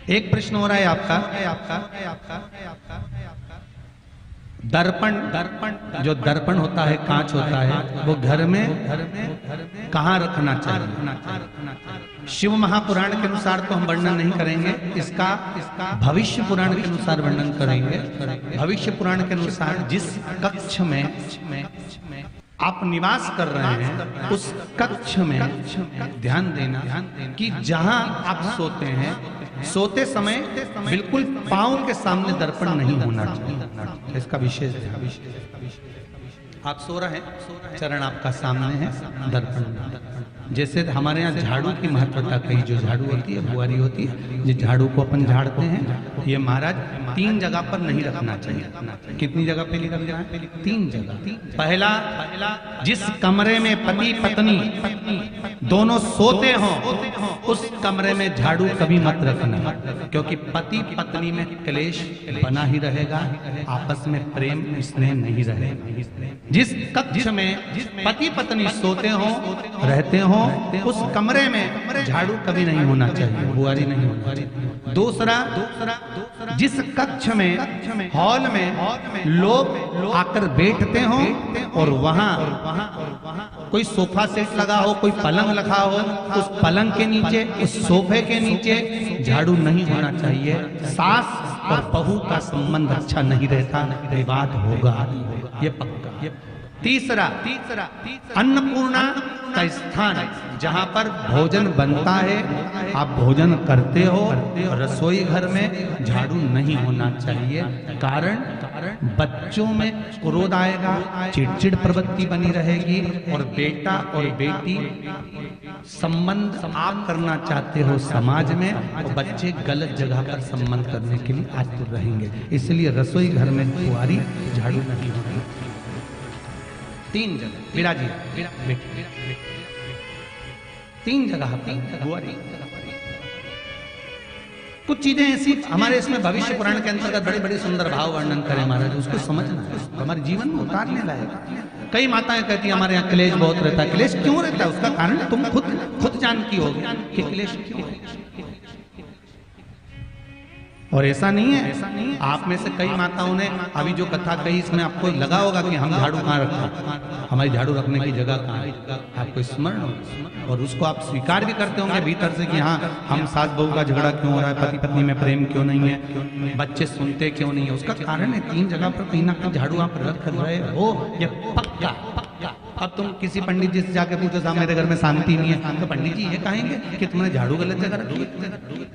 एक प्रश्न हो रहा है आपका दर्पण जो दर्पण होता है, कांच होता है, वो घर में कहाँ रखना चाहिए? शिव महापुराण के अनुसार तो हम वर्णन नहीं करेंगे, इसका भविष्य पुराण के अनुसार वर्णन करेंगे। भविष्य पुराण के अनुसार जिस कक्ष में आप निवास कर रहे हैं उस कक्ष में ध्यान देना कि जहां आप सोते हैं, सोते समय बिल्कुल पांव के सामने दर्पण नहीं होना चाहिए। इसका विशेष ध्यान। आप सो रहे हैं, चरण आपका सामने है, दर्पण। जैसे हमारे यहाँ झाड़ू की महत्वता कही, जो झाड़ू होती है, बुआरी होती है, जिस झाड़ू को अपन झाड़ते हैं, ये महाराज 3 जगह पर नहीं रखना चाहिए। कितनी जगह पे नहीं रखना है? 3 जगह। पहला, जिस कमरे में पति पत्नी दोनों सोते हों उस कमरे में झाड़ू कभी मत रखना, क्योंकि पति पत्नी में क्लेश बना ही रहेगा, आपस में प्रेम स्नेह नहीं रहेगा। जिस कक्ष में पति पत्नी सोते हों, रहते हों, उस कमरे में झाड़ू कभी नहीं होना चाहिए, बुआरी नहीं होना चाहिए। दूसरा, जिस कक्ष में हॉल में लोग आकर बैठते हों और वहां कोई सोफा सेट लगा हो, कोई पलंग लगा हो, उस पलंग के नीचे, उस सोफे के नीचे झाड़ू नहीं होना चाहिए। सास और बहू का संबंध अच्छा नहीं रहता, विवाद होगा, ये पक्का। तीसरा, अन्नपूर्णा का स्थान जहां पर भोजन बनता है, आप भोजन करते हो, रसोई घर में झाड़ू नहीं होना चाहिए। कारण बच्चों में क्रोध आएगा, चिड़चिड़ प्रवृत्ति बनी रहेगी, और बेटा और बेटी संबंध आप करना चाहते हो समाज में, और बच्चे गलत जगह पर संबंध करने के लिए आतुर रहेंगे। इसलिए रसोई घर में बुआरी झाड़ू नहीं होगी। 3 जगह विराजी, 3 जगह बुआरी। कुछ चीजें ऐसी हमारे इसमें भविष्य पुराण के अंतर्गत बड़े बड़े सुंदर भाव वर्णन करें महाराज, उसको समझना है, हमारे जीवन में उतारने लायक। कई माताएं कहती हैं हमारे यहाँ क्लेश बहुत रहता है। क्लेश क्यों रहता है? उसका कारण तुम खुद जानती होगी कि क्लेश क्यों है। और ऐसा नहीं है, आप में से कई माताओं ने अभी जो कथा कही, इसमें आपको लगा होगा कि हम झाड़ू कहाँ रखा, हमारी झाड़ू रखने की जगह कहाँ है, आपको स्मरण होगा, और उसको आप स्वीकार भी करते होंगे भीतर से कि हाँ, हम सास बहू का झगड़ा क्यों हो रहा है, पति पत्नी में प्रेम क्यों नहीं है, बच्चे सुनते क्यों नहीं है। उसका कारण है 3 जगह पर कहीं ना कहीं झाड़ू आप रख रहे हो, ये पक्का। अब तुम किसी पंडित जी से जाके पूछो साहब मेरे घर में शांति नहीं है, तो पंडित जी ये कहेंगे कि तुमने झाड़ू गलत जगह रखी।